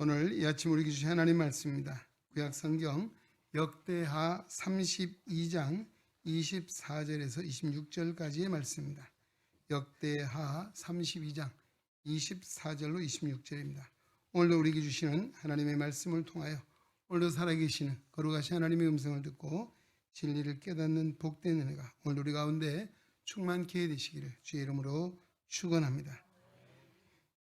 오늘 이 아침 우리에게 주신 하나님 말씀입니다. 구약성경 역대하 32장 24절에서 26절까지의 말씀입니다. 역대하 32장 24절로 26절입니다. 오늘도 우리에게 주시는 하나님의 말씀을 통하여 오늘도 살아계시는 거룩하신 하나님의 음성을 듣고 진리를 깨닫는 복된 은혜가 오늘 우리 가운데 충만케 되시기를 주의 이름으로 축원합니다.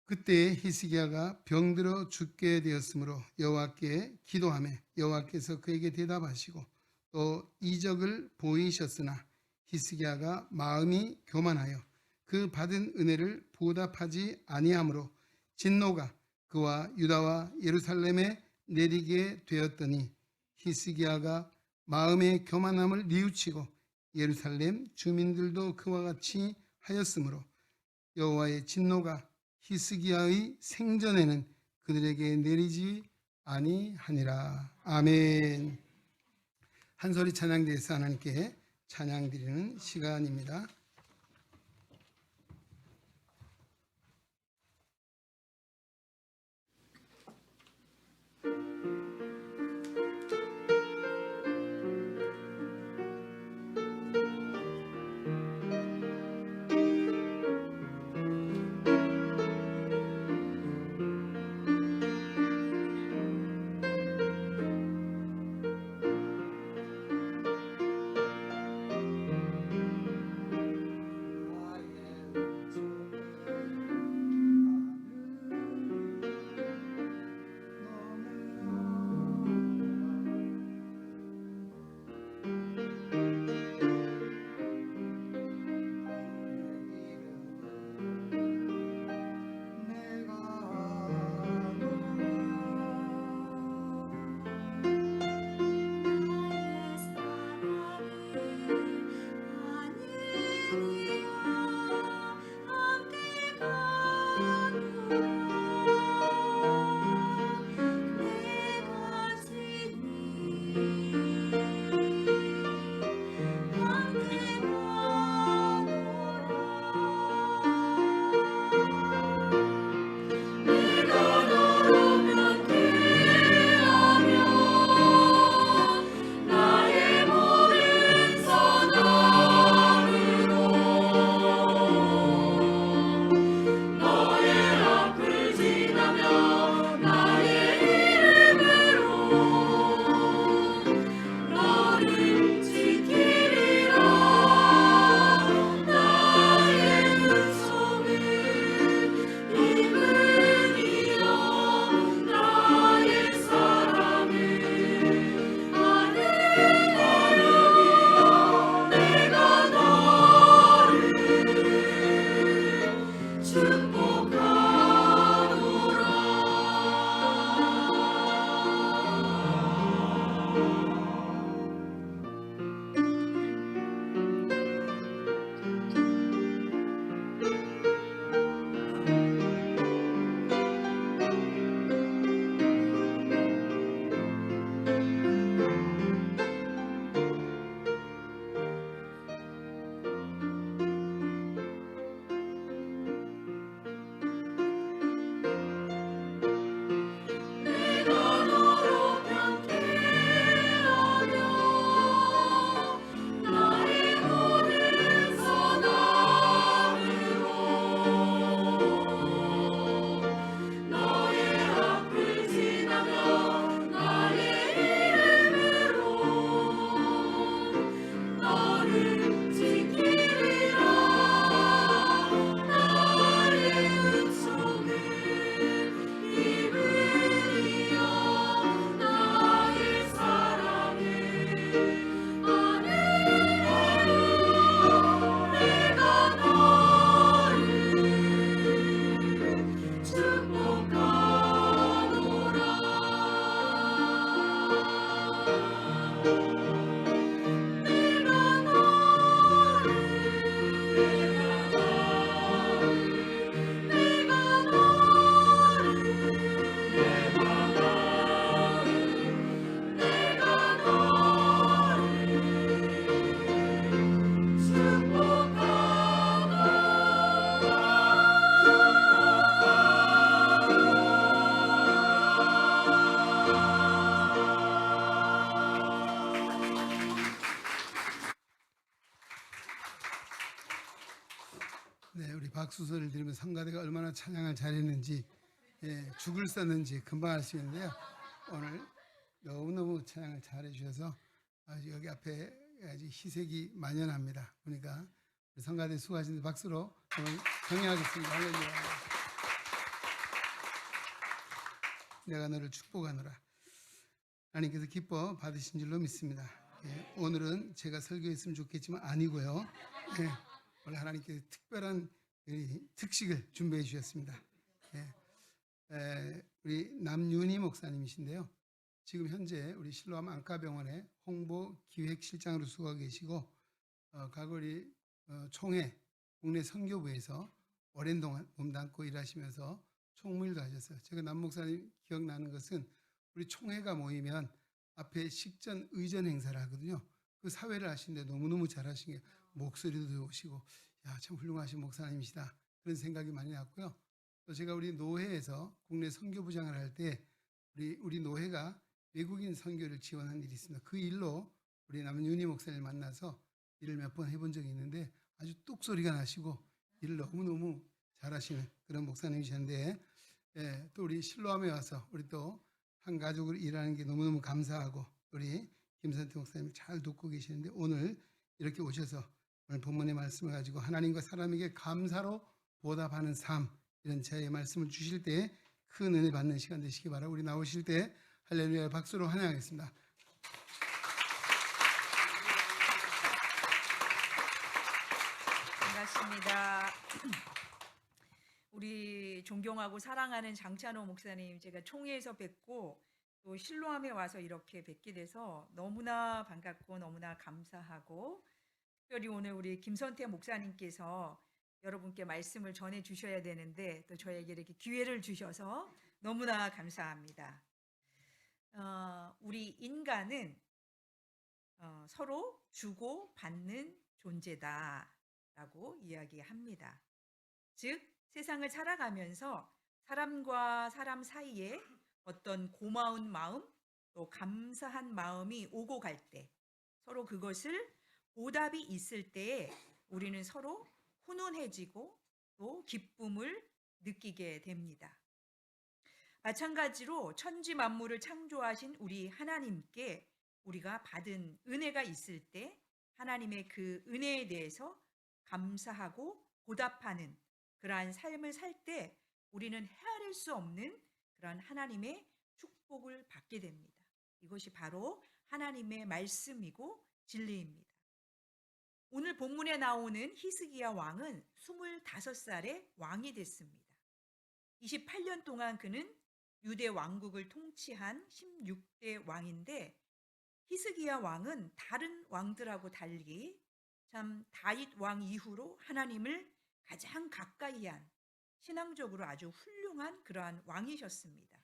그때 히스기야가 병들어 죽게 되었으므로 여호와께 기도하며 여호와께서 그에게 대답하시고 또 이적을 보이셨으나 히스기야가 마음이 교만하여 그 받은 은혜를 보답하지 아니하므로 진노가 그와 유다와 예루살렘에 내리게 되었더니 히스기야가 마음의 교만함을 뉘우치고 예루살렘 주민들도 그와 같이 하였으므로 여호와의 진노가 히스기야의 생전에는 그들에게 내리지 아니하니라. 아멘. 한 소리 찬양대에서 하나님께 찬양드리는 시간입니다. 박수소리를 들으면 성가대가 얼마나 찬양을 잘했는지, 죽을 썼는지 금방 알 수 있는데요. 오늘 너무너무 찬양을 잘해 주셔서 아주 여기 앞에 아주 희색이 만연합니다. 보니까 우리 성가대 수고하시는데 박수로 오늘 경영하겠습니다. 할렐루야. 내가 너를 축복하노라. 하나님께서 기뻐 받으신 줄로 믿습니다. 오늘은 제가 설교했으면 좋겠지만 아니고요. 오늘 하나님께서 특별한 특식을 준비해 주셨습니다. 우리 남윤희 목사님이신데요. 지금 현재 우리 실로암 안과병원의 홍보 기획실장으로 수고하고 계시고, 과거 우리 총회 국내 선교부에서 오랜 동안 몸담고 일하시면서 총무일도 하셨어요. 제가 남 목사님 기억나는 것은 우리 총회가 모이면 앞에 식전 의전 행사를 하거든요. 그 사회를 하시는데 너무너무 잘하신 게 목소리도 좋으시고, 야, 참 훌륭하신 목사님이시다, 그런 생각이 많이 났고요. 또 제가 우리 노회에서 국내 선교부장을 할 때 우리 노회가 외국인 선교를 지원한 일이 있습니다. 그 일로 우리 남윤희 목사님을 만나서 일을 몇 번 해본 적이 있는데 아주 뚝소리가 나시고 일을 너무너무 잘하시는 그런 목사님이셨는데, 또 우리 실로암에 와서 우리 또 한 가족으로 일하는 게 너무너무 감사하고 우리 김선태 목사님 잘 돕고 계시는데, 오늘 이렇게 오셔서 오늘 본문의 말씀을 가지고 하나님과 사람에게 감사로 보답하는 삶, 이런 제 말씀을 주실 때 큰 은혜 받는 시간 되시기 바라고, 우리 나오실 때 할렐루야 박수로 환영하겠습니다. 반갑습니다. 우리 존경하고 사랑하는 장찬호 목사님, 제가 총회에서 뵙고 또 실로암에 와서 이렇게 뵙게 돼서 너무나 반갑고 너무나 감사하고, 특별히 오늘 우리 김선태 목사님께서 여러분께 말씀을 전해 주셔야 되는데 또 저에게 이렇게 기회를 주셔서 너무나 감사합니다. 우리 인간은 서로 주고 받는 존재다라고 이야기합니다. 즉, 세상을 살아가면서 사람과 사람 사이에 어떤 고마운 마음, 또 감사한 마음이 오고 갈 때, 서로 그것을 보답이 있을 때에 우리는 서로 훈훈해지고 또 기쁨을 느끼게 됩니다. 마찬가지로 천지 만물을 창조하신 우리 하나님께 우리가 받은 은혜가 있을 때 하나님의 그 은혜에 대해서 감사하고 보답하는 그러한 삶을 살 때 우리는 헤아릴 수 없는 그러한 하나님의 축복을 받게 됩니다. 이것이 바로 하나님의 말씀이고 진리입니다. 오늘 본문에 나오는 히스기야 왕은 25살에 왕이 됐습니다. 28년 동안 그는 유대 왕국을 통치한 16대 왕인데, 히스기야 왕은 다른 왕들하고 달리 참 다윗 왕 이후로 하나님을 가장 가까이 한, 신앙적으로 아주 훌륭한 그러한 왕이셨습니다.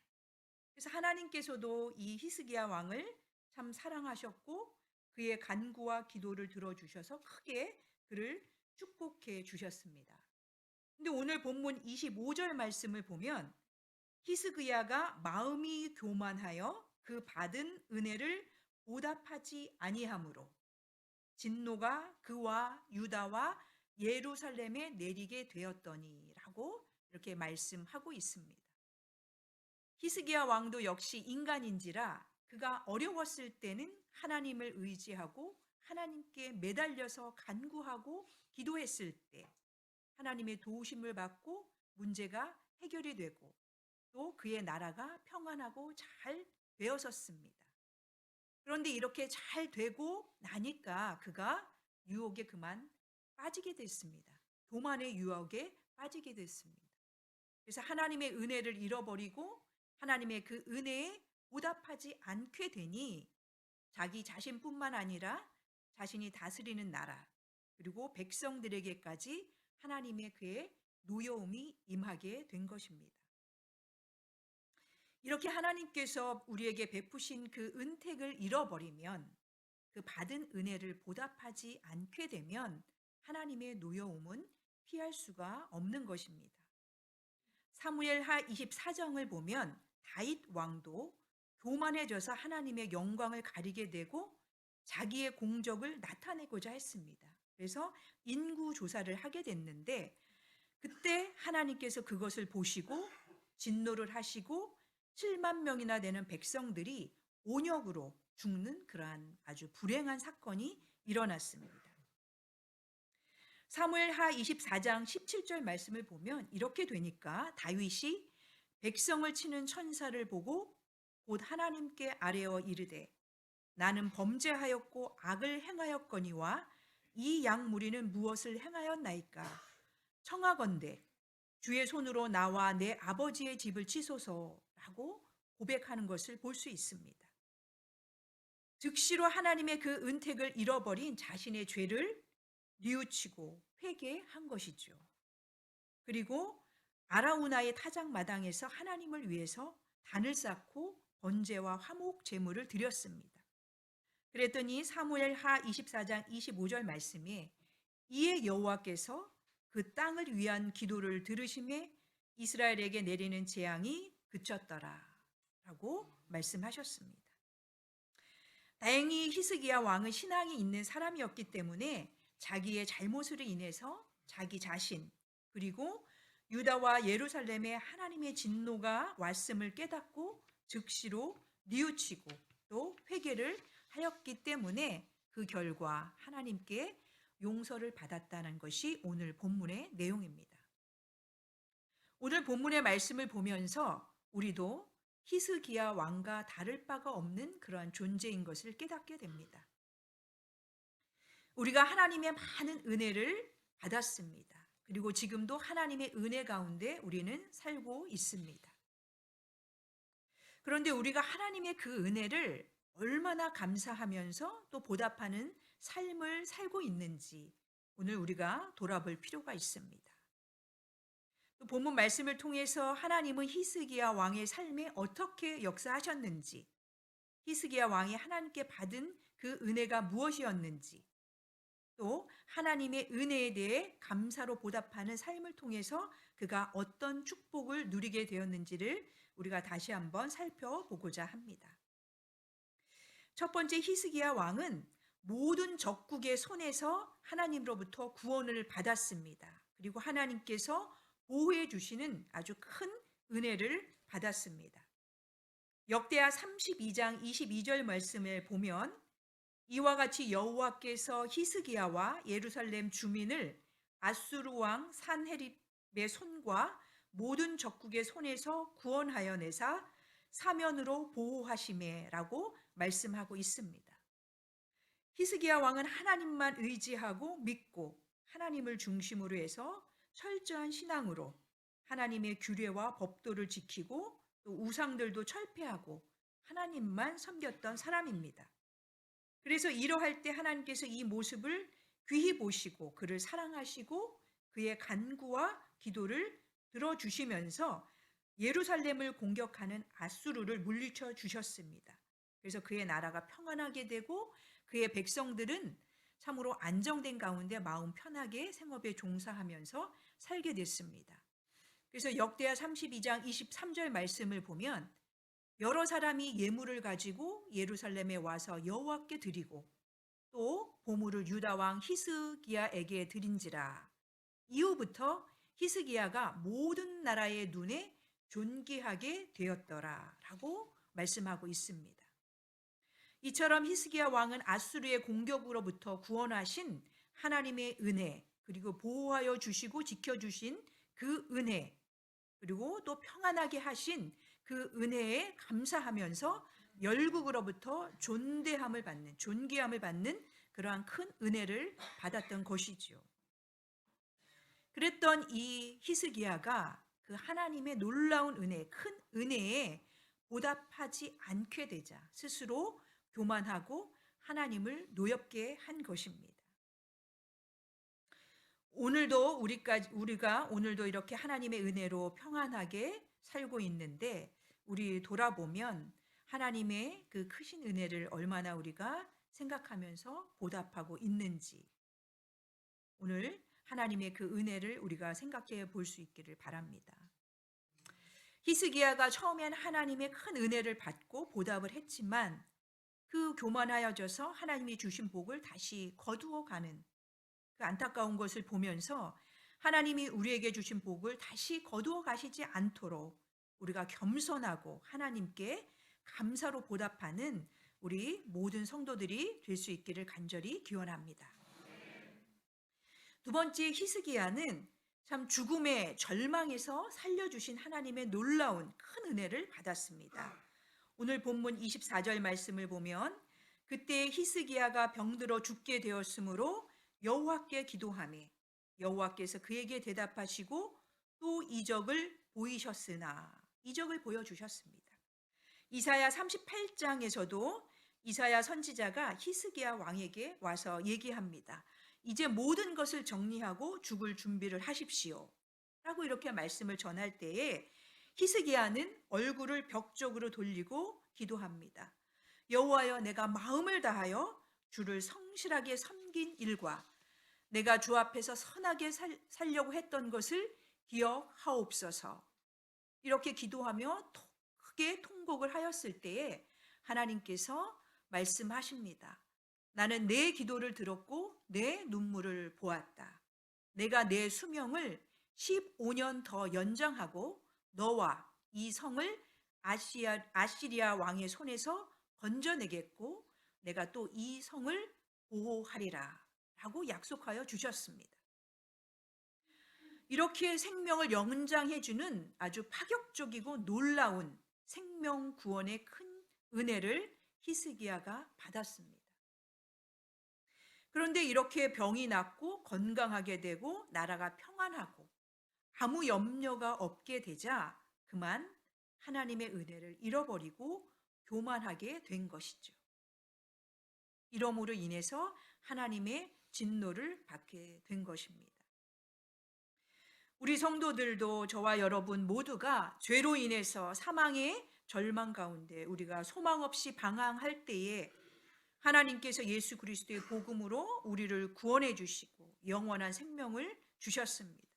그래서 하나님께서도 이 히스기야 왕을 참 사랑하셨고 그의 간구와 기도를 들어주셔서 크게 그를 축복해 주셨습니다. 근데 오늘 본문 25절 말씀을 보면 히스기야가 마음이 교만하여 그 받은 은혜를 보답하지 아니하므로 진노가 그와 유다와 예루살렘에 내리게 되었더니라고 이렇게 말씀하고 있습니다. 히스기야 왕도 역시 인간인지라 그가 어려웠을 때는 하나님을 의지하고 하나님께 매달려서 간구하고 기도했을 때 하나님의 도우심을 받고 문제가 해결이 되고 또 그의 나라가 평안하고 잘 되었었습니다. 그런데 이렇게 잘 되고 나니까 그가 유혹에 그만 빠지게 됐습니다. 교만의 유혹에 빠지게 됐습니다. 그래서 하나님의 은혜를 잃어버리고 하나님의 그 은혜에 보답하지 않게 되니 자기 자신뿐만 아니라 자신이 다스리는 나라 그리고 백성들에게까지 하나님의 그의 노여움이 임하게 된 것입니다. 이렇게 하나님께서 우리에게 베푸신 그 은택을 잃어버리면, 그 받은 은혜를 보답하지 않게 되면 하나님의 노여움은 피할 수가 없는 것입니다. 사무엘하 24장을 보면 다윗 왕도 교만해져서 하나님의 영광을 가리게 되고 자기의 공적을 나타내고자 했습니다. 그래서 인구 조사를 하게 됐는데 그때 하나님께서 그것을 보시고 진노를 하시고 7만 명이나 되는 백성들이 온역으로 죽는 그러한 아주 불행한 사건이 일어났습니다. 사무엘하 24장 17절 말씀을 보면 이렇게 되니까 다윗이 백성을 치는 천사를 보고 곧 하나님께 아뢰어 이르되 나는 범죄하였고 악을 행하였거니와 이 양무리는 무엇을 행하였나이까 청하건대 주의 손으로 나와 내 아버지의 집을 치소서라고 고백하는 것을 볼 수 있습니다. 즉시로 하나님의 그 은택을 잃어버린 자신의 죄를 뉘우치고 회개한 것이죠. 그리고 아라우나의 타작마당에서 하나님을 위해서 단을 쌓고 번제와 화목 제물을 드렸습니다. 그랬더니 사무엘하 24장 25절 말씀에 이에 여호와께서 그 땅을 위한 기도를 들으심에 이스라엘에게 내리는 재앙이 그쳤더라 라고 말씀하셨습니다. 다행히 히스기야 왕은 신앙이 있는 사람이었기 때문에 자기의 잘못으로 인해서 자기 자신 그리고 유다와 예루살렘에 하나님의 진노가 왔음을 깨닫고 즉시로 뉘우치고 또 회개를 하였기 때문에 그 결과 하나님께 용서를 받았다는 것이 오늘 본문의 내용입니다. 오늘 본문의 말씀을 보면서 우리도 히스기야 왕과 다를 바가 없는 그러한 존재인 것을 깨닫게 됩니다. 우리가 하나님의 많은 은혜를 받았습니다. 그리고 지금도 하나님의 은혜 가운데 우리는 살고 있습니다. 그런데 우리가 하나님의 그 은혜를 얼마나 감사하면서 또 보답하는 삶을 살고 있는지 오늘 우리가 돌아볼 필요가 있습니다. 또 본문 말씀을 통해서 하나님은 히스기야 왕의 삶에 어떻게 역사하셨는지, 히스기야 왕이 하나님께 받은 그 은혜가 무엇이었는지, 또 하나님의 은혜에 대해 감사로 보답하는 삶을 통해서 그가 어떤 축복을 누리게 되었는지를 우리가 다시 한번 살펴보고자 합니다. 첫 번째 히스기야 왕은 모든 적국의 손에서 하나님으로부터 구원을 받았습니다. 그리고 하나님께서 보호해 주시는 아주 큰 은혜를 받았습니다. 역대하 32장 22절 말씀을 보면 이와 같이 여호와께서 히스기야와 예루살렘 주민을 아수르 왕 산헤립의 손과 모든 적국의 손에서 구원하여 내사 사면으로 보호하시매라고 말씀하고 있습니다. 히스기야 왕은 하나님만 의지하고 믿고 하나님을 중심으로 해서 철저한 신앙으로 하나님의 규례와 법도를 지키고 또 우상들도 철폐하고 하나님만 섬겼던 사람입니다. 그래서 이러할 때 하나님께서 이 모습을 귀히 보시고 그를 사랑하시고 그의 간구와 기도를 들어주시면서 예루살렘을 공격하는 아수르를 물리쳐 주셨습니다. 그래서 그의 나라가 평안하게 되고 그의 백성들은 참으로 안정된 가운데 마음 편하게 생업에 종사하면서 살게 됐습니다. 그래서 역대하 32장 23절 말씀을 보면 여러 사람이 예물을 가지고 예루살렘에 와서 여호와께 드리고 또 보물을 유다 왕 히스기야에게 드린지라. 이후부터 히스기야가 모든 나라의 눈에 존귀하게 되었더라라고 말씀하고 있습니다. 이처럼 히스기야 왕은 아수르의 공격으로부터 구원하신 하나님의 은혜, 그리고 보호하여 주시고 지켜주신 그 은혜, 그리고 또 평안하게 하신 그 은혜에 감사하면서 열국으로부터 존귀함을 받는 그러한 큰 은혜를 받았던 것이죠. 그랬던 이 히스기야가 그 하나님의 놀라운 은혜, 큰 은혜에 보답하지 않게 되자 스스로 교만하고 하나님을 노엽게 한 것입니다. 오늘도 우리가 오늘도 이렇게 하나님의 은혜로 평안하게 살고 있는데 우리 돌아보면 하나님의 그 크신 은혜를 얼마나 우리가 생각하면서 보답하고 있는지 오늘 하나님의 그 은혜를 우리가 생각해 볼 수 있기를 바랍니다. 히스기야가 처음엔 하나님의 큰 은혜를 받고 보답을 했지만 그 교만하여져서 하나님이 주신 복을 다시 거두어 가는 그 안타까운 것을 보면서 하나님이 우리에게 주신 복을 다시 거두어 가시지 않도록 우리가 겸손하고 하나님께 감사로 보답하는 우리 모든 성도들이 될 수 있기를 간절히 기원합니다. 두 번째, 히스기야는 참 죽음의 절망에서 살려주신 하나님의 놀라운 큰 은혜를 받았습니다. 오늘 본문 24절 말씀을 보면 그때 히스기야가 병들어 죽게 되었으므로 여호와께 기도하매 여호와께서 그에게 대답하시고 또 이적을 보이셨으나 이적을 보여주셨습니다. 이사야 38장에서도 이사야 선지자가 히스기야 왕에게 와서 얘기합니다. 이제 모든 것을 정리하고 죽을 준비를 하십시오. 라고 이렇게 말씀을 전할 때에 히스기야는 얼굴을 벽 쪽으로 돌리고 기도합니다. 여호와여, 내가 마음을 다하여 주를 성실하게 섬긴 일과 내가 주 앞에서 선하게 살려고 했던 것을 기억하옵소서. 이렇게 기도하며 크게 통곡을 하였을 때에 하나님께서 말씀하십니다. 나는 내 기도를 들었고 내 눈물을 보았다. 내가 내 수명을 15년 더 연장하고 너와 이 성을 아시리아 왕의 손에서 건져내겠고 내가 또 이 성을 보호하리라 라고 약속하여 주셨습니다. 이렇게 생명을 연장해 주는 아주 파격적이고 놀라운 생명 구원의 큰 은혜를 히스기야가 받았습니다. 그런데 이렇게 병이 낫고 건강하게 되고 나라가 평안하고 아무 염려가 없게 되자 그만 하나님의 은혜를 잃어버리고 교만하게 된 것이죠. 이러므로 인해서 하나님의 진노를 받게 된 것입니다. 우리 성도들도 저와 여러분 모두가 죄로 인해서 사망의 절망 가운데 우리가 소망 없이 방황할 때에 하나님께서 예수 그리스도의 복음으로 우리를 구원해 주시고 영원한 생명을 주셨습니다.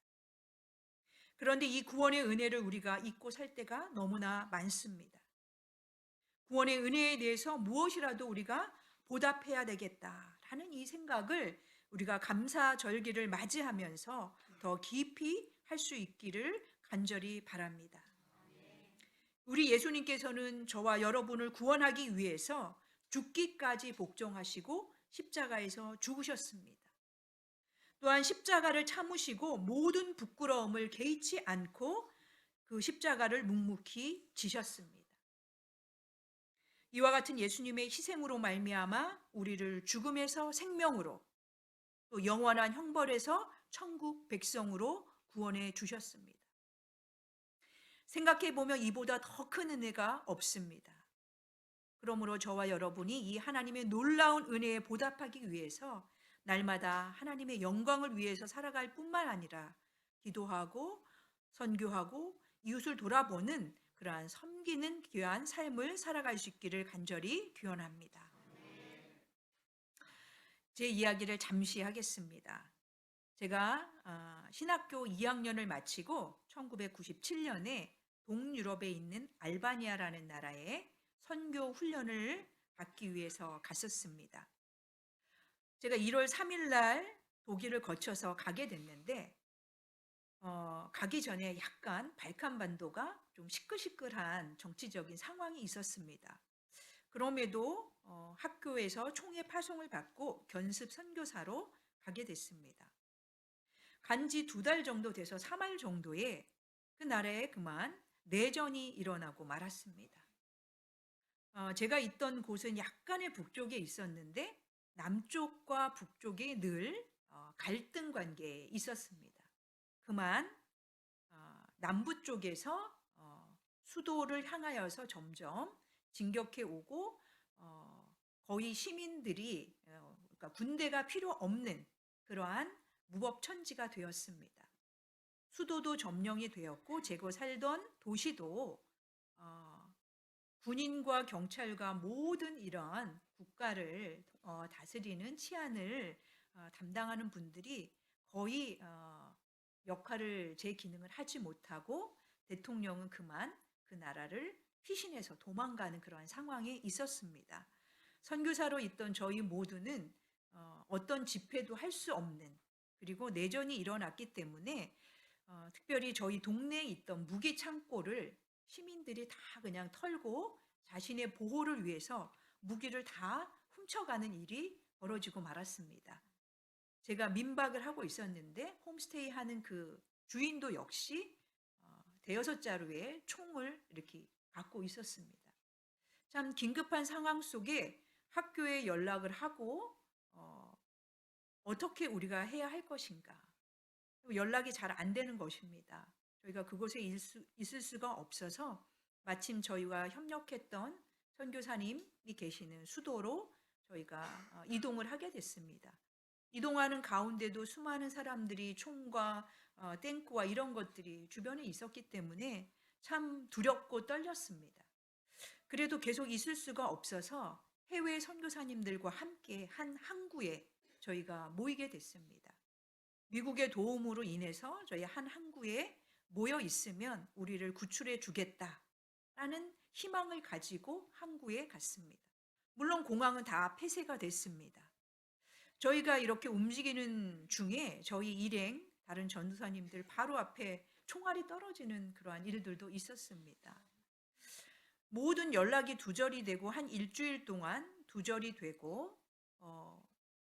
그런데 이 구원의 은혜를 우리가 잊고 살 때가 너무나 많습니다. 구원의 은혜에 대해서 무엇이라도 우리가 보답해야 되겠다라는 이 생각을 우리가 감사절기를 맞이하면서 더 깊이 할 수 있기를 간절히 바랍니다. 우리 예수님께서는 저와 여러분을 구원하기 위해서 죽기까지 복종하시고 십자가에서 죽으셨습니다. 또한 십자가를 참으시고 모든 부끄러움을 개의치 않고 그 십자가를 묵묵히 지셨습니다. 이와 같은 예수님의 희생으로 말미암아 우리를 죽음에서 생명으로 또 영원한 형벌에서 천국 백성으로 구원해 주셨습니다. 생각해 보면 이보다 더 큰 은혜가 없습니다. 그러므로 저와 여러분이 이 하나님의 놀라운 은혜에 보답하기 위해서 날마다 하나님의 영광을 위해서 살아갈 뿐만 아니라 기도하고 선교하고 이웃을 돌아보는 그러한 섬기는 귀한 삶을 살아갈 수 있기를 간절히 기원합니다. 제 이야기를 잠시 하겠습니다. 제가 신학교 2학년을 마치고 1997년에 동유럽에 있는 알바니아라는 나라에 선교 훈련을 받기 위해서 갔었습니다. 제가 1월 3일 날 독일을 거쳐서 가게 됐는데 가기 전에 약간 발칸반도가 좀 시끌시끌한 정치적인 상황이 있었습니다. 그럼에도 학교에서 총회 파송을 받고 견습 선교사로 가게 됐습니다. 간지 2달 정도 돼서 3월 정도에 그 나라에 그만 내전이 일어나고 말았습니다. 제가 있던 곳은 약간의 북쪽에 있었는데 남쪽과 북쪽에 늘 갈등 관계에 있었습니다. 그만 남부 쪽에서 수도를 향하여서 점점 진격해 오고 거의 시민들이 그러니까 군대가 필요 없는 그러한 무법천지가 되었습니다. 수도도 점령이 되었고 제가 살던 도시도 군인과 경찰과 모든 이런 국가를 다스리는 치안을 담당하는 분들이 거의 역할을 제 기능을 하지 못하고 대통령은 그만 그 나라를 피신해서 도망가는 그러한 상황에 있었습니다. 선교사로 있던 저희 모두는 어떤 집회도 할 수 없는 그리고 내전이 일어났기 때문에 특별히 저희 동네에 있던 무기 창고를 시민들이 다 그냥 털고 자신의 보호를 위해서 무기를 다 훔쳐가는 일이 벌어지고 말았습니다. 제가 민박을 하고 있었는데 홈스테이 하는 그 주인도 역시 대여섯 자루의 총을 이렇게 갖고 있었습니다. 참 긴급한 상황 속에 학교에 연락을 하고 어떻게 우리가 해야 할 것인가. 연락이 잘 안 되는 것입니다. 저희가 그곳에 있을 수가 없어서 마침 저희와 협력했던 선교사님이 계시는 수도로 저희가 이동을 하게 됐습니다. 이동하는 가운데도 수많은 사람들이 총과 탱크와 이런 것들이 주변에 있었기 때문에 참 두렵고 떨렸습니다. 그래도 계속 있을 수가 없어서 해외 선교사님들과 함께 한 항구에 저희가 모이게 됐습니다. 미국의 도움으로 인해서 저희 한 항구에 모여 있으면 우리를 구출해 주겠다라는 희망을 가지고 항구에 갔습니다. 물론 공항은 다 폐쇄가 됐습니다. 저희가 이렇게 움직이는 중에 저희 일행 다른 전도사님들 바로 앞에 총알이 떨어지는 그러한 일들도 있었습니다. 모든 연락이 두절이 되고 한 일주일 동안 두절이 되고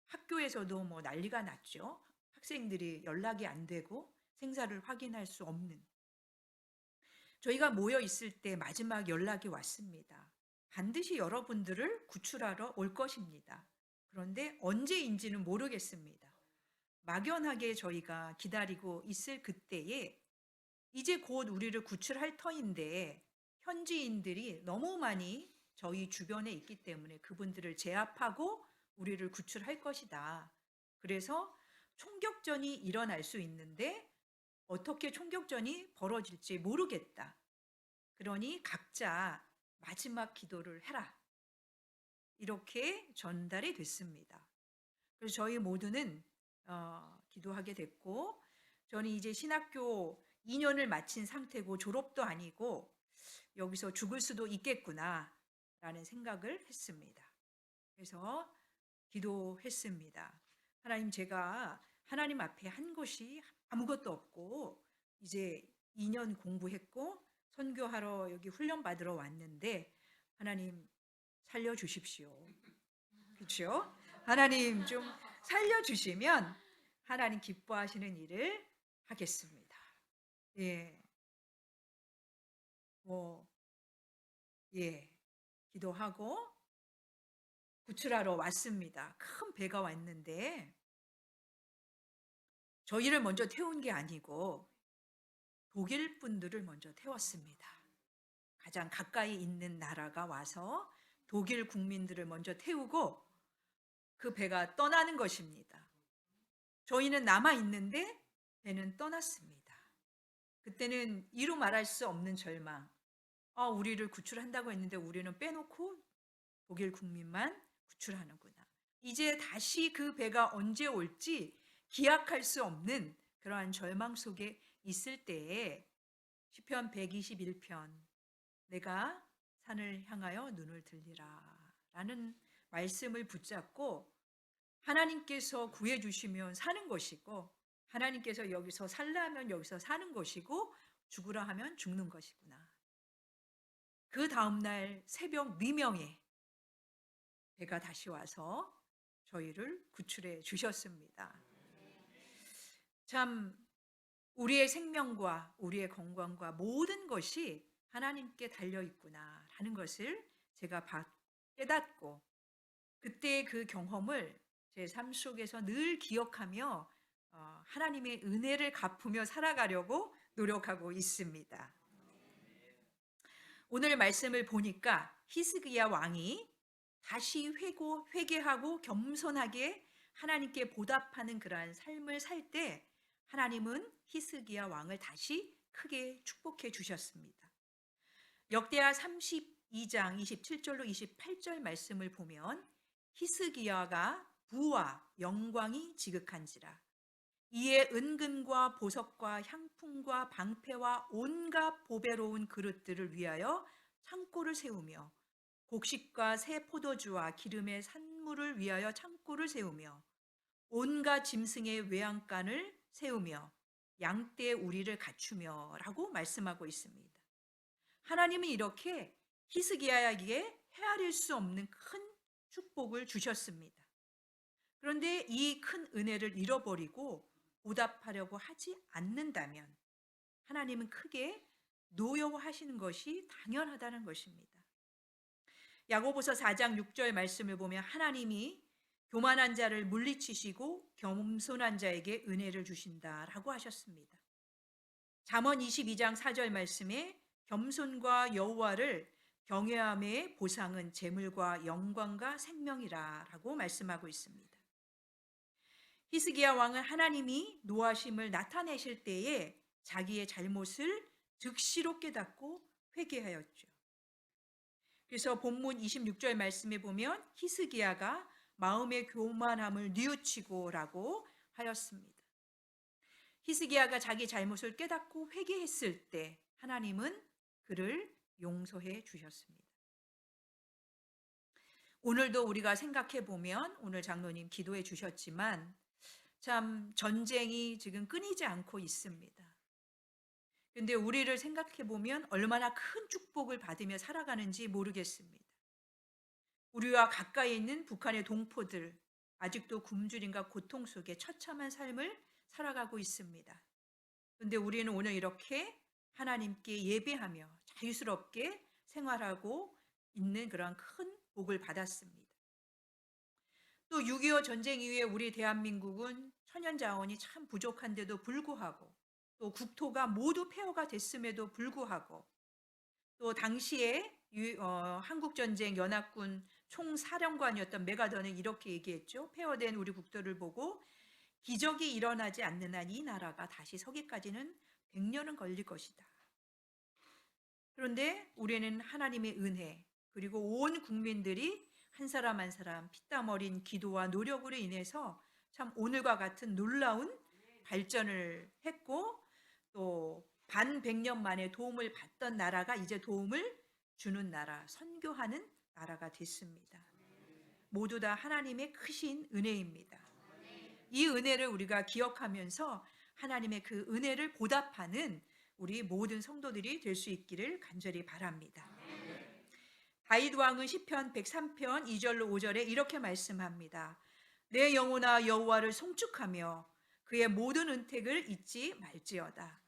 학교에서도 뭐 난리가 났죠. 학생들이 연락이 안 되고 생사를 확인할 수 없는. 저희가 모여 있을 때 마지막 연락이 왔습니다. 반드시 여러분들을 구출하러 올 것입니다. 그런데 언제인지는 모르겠습니다. 막연하게 저희가 기다리고 있을 그때에 이제 곧 우리를 구출할 터인데 현지인들이 너무 많이 저희 주변에 있기 때문에 그분들을 제압하고 우리를 구출할 것이다. 그래서 총격전이 일어날 수 있는데 어떻게 총격전이 벌어질지 모르겠다. 그러니 각자 마지막 기도를 해라. 이렇게 전달이 됐습니다. 그래서 저희 모두는 기도하게 됐고 저는 이제 신학교 2년을 마친 상태고 졸업도 아니고 여기서 죽을 수도 있겠구나 라는 생각을 했습니다. 그래서 기도했습니다. 하나님, 제가 하나님 앞에 한 것이 아무것도 없고 이제 2년 공부했고 선교하러 여기 훈련 받으러 왔는데 하나님 살려주십시오. 그렇죠? 하나님 좀 살려주시면 하나님 기뻐하시는 일을 하겠습니다. 예. 기도하고 구출하러 왔습니다. 큰 배가 왔는데 저희를 먼저 태운 게 아니고 독일 분들을 먼저 태웠습니다. 가장 가까이 있는 나라가 와서 독일 국민들을 먼저 태우고 그 배가 떠나는 것입니다. 저희는 남아 있는데 배는 떠났습니다. 그때는 이루 말할 수 없는 절망. 우리를 구출한다고 했는데 우리는 빼놓고 독일 국민만 구출하는구나. 이제 다시 그 배가 언제 올지 기약할 수 없는 그러한 절망 속에 있을 때에 시편 121편 내가 산을 향하여 눈을 들리라 라는 말씀을 붙잡고 하나님께서 구해주시면 사는 것이고 하나님께서 여기서 살라면 여기서 사는 것이고 죽으라 하면 죽는 것이구나. 그 다음날 새벽 미명에 배가 다시 와서 저희를 구출해 주셨습니다. 참 우리의 생명과 우리의 건강과 모든 것이 하나님께 달려있구나 라는 것을 제가 깨닫고 그때의 그 경험을 제 삶 속에서 늘 기억하며 하나님의 은혜를 갚으며 살아가려고 노력하고 있습니다. 오늘 말씀을 보니까 히스기야 왕이 다시 회개하고 겸손하게 하나님께 보답하는 그러한 삶을 살 때 하나님은 히스기야 왕을 다시 크게 축복해 주셨습니다. 역대하 32장 27절로 28절 말씀을 보면 히스기야가 부와 영광이 지극한지라 이에 은금과 보석과 향품과 방패와 온갖 보배로운 그릇들을 위하여 창고를 세우며 곡식과 새 포도주와 기름의 산물을 위하여 창고를 세우며 온갖 짐승의 외양간을 세우며 양떼 우리를 갖추며 라고 말씀하고 있습니다. 하나님은 이렇게 히스기야에게 헤아릴 수 없는 큰 축복을 주셨습니다. 그런데 이 큰 은혜를 잃어버리고 보답하려고 하지 않는다면 하나님은 크게 노여워하시는 것이 당연하다는 것입니다. 야고보서 4장 6절 말씀을 보면 하나님이 교만한 자를 물리치시고 겸손한 자에게 은혜를 주신다라고 하셨습니다. 잠언 22장 4절 말씀에 겸손과 여호와를 경외함의 보상은 재물과 영광과 생명이라라고 말씀하고 있습니다. 히스기야 왕은 하나님이 노하심을 나타내실 때에 자기의 잘못을 즉시로 깨닫고 회개하였죠. 그래서 본문 26절 말씀에 보면 히스기야가 마음의 교만함을 뉘우치고라고 하였습니다. 히스기야가 자기 잘못을 깨닫고 회개했을 때 하나님은 그를 용서해 주셨습니다. 오늘도 우리가 생각해 보면 오늘 장로님 기도해 주셨지만 참 전쟁이 지금 끊이지 않고 있습니다. 근데 우리를 생각해 보면 얼마나 큰 축복을 받으며 살아가는지 모르겠습니다. 우리와 가까이 있는 북한의 동포들 아직도 굶주림과 고통 속에 처참한 삶을 살아가고 있습니다. 그런데 우리는 오늘 이렇게 하나님께 예배하며 자유스럽게 생활하고 있는 그런 큰 복을 받았습니다. 또 6.25 전쟁 이후에 우리 대한민국은 천연 자원이 참 부족한데도 불구하고 또 국토가 모두 폐허가 됐음에도 불구하고 또 당시에 한국전쟁 연합군 총사령관이었던 메가던은 이렇게 얘기했죠. 폐허된 우리 국토를 보고 기적이 일어나지 않는 한 이 나라가 다시 서기까지는 100년은 걸릴 것이다. 그런데 우리는 하나님의 은혜 그리고 온 국민들이 한 사람 한 사람 피땀 어린 기도와 노력으로 인해서 참 오늘과 같은 놀라운 발전을 했고 또 반 100년 만에 도움을 받던 나라가 이제 도움을 주는 나라, 선교하는 나라가 됐습니다. 모두 다 하나님의 크신 은혜입니다. 이 은혜를 우리가 기억하면서 하나님의 그 은혜를 보답하는 우리 모든 성도들이 될 수 있기를 간절히 바랍니다. 다윗 왕은 시편 103편 2절로 5절에 이렇게 말씀합니다. 내 영혼아 여호와를 송축하며 그의 모든 은택을 잊지 말지어다.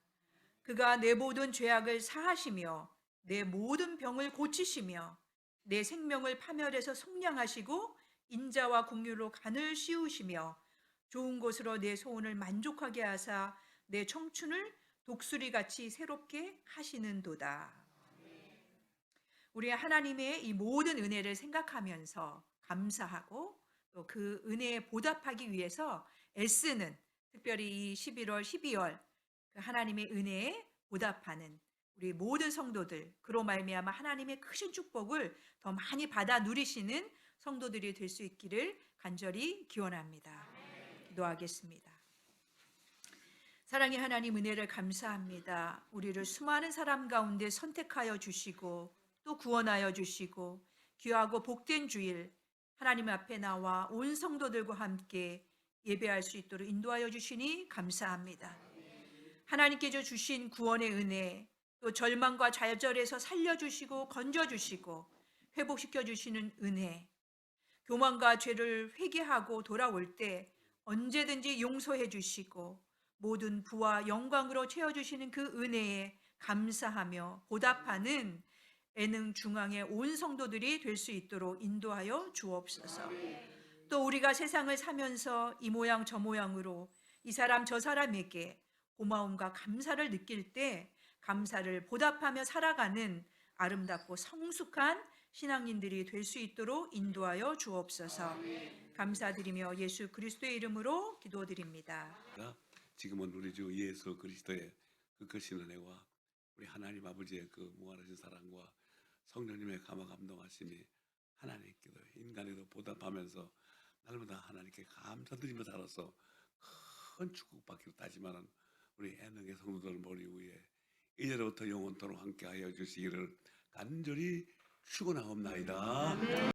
그가 내 모든 죄악을 사하시며 내 모든 병을 고치시며 내 생명을 파멸해서 속량하시고 인자와 긍휼로 간을 씌우시며 좋은 것으로 내 소원을 만족하게 하사 내 청춘을 독수리같이 새롭게 하시는도다. 우리 하나님의 이 모든 은혜를 생각하면서 감사하고 또 그 은혜에 보답하기 위해서 애쓰는 특별히 이 11월, 12월 그 하나님의 은혜에 보답하는 우리 모든 성도들 그로 말미암아 하나님의 크신 축복을 더 많이 받아 누리시는 성도들이 될 수 있기를 간절히 기원합니다. 기도하겠습니다. 사랑의 하나님 은혜를 감사합니다. 우리를 수많은 사람 가운데 선택하여 주시고 또 구원하여 주시고 귀하고 복된 주일 하나님 앞에 나와 온 성도들과 함께 예배할 수 있도록 인도하여 주시니 감사합니다. 하나님께서 주신 구원의 은혜 또 절망과 좌절에서 살려주시고 건져주시고 회복시켜 주시는 은혜 교만과 죄를 회개하고 돌아올 때 언제든지 용서해 주시고 모든 부와 영광으로 채워주시는 그 은혜에 감사하며 보답하는 애능 중앙의 온 성도들이 될 수 있도록 인도하여 주옵소서. 또 우리가 세상을 사면서 이 모양 저 모양으로 이 사람 저 사람에게 고마움과 감사를 느낄 때 감사를 보답하며 살아가는 아름답고 성숙한 신앙인들이 될 수 있도록 인도하여 주옵소서. 감사드리며 예수 그리스도의 이름으로 기도드립니다. 지금은 우리 주 예수 그리스도의 그 크신 은혜와 우리 하나님 아버지의 그 무한하신 사랑과 성령님의 감화 감동하심이 하나님께도 인간에도 보답하면서 날마다 하나님께 감사드리며 살아서 큰 축복받기로 따지만은 우리 애능의 성도들 머리 위에 이제로부터 영원토록 함께하여 주시기를 간절히 축원하옵나이다.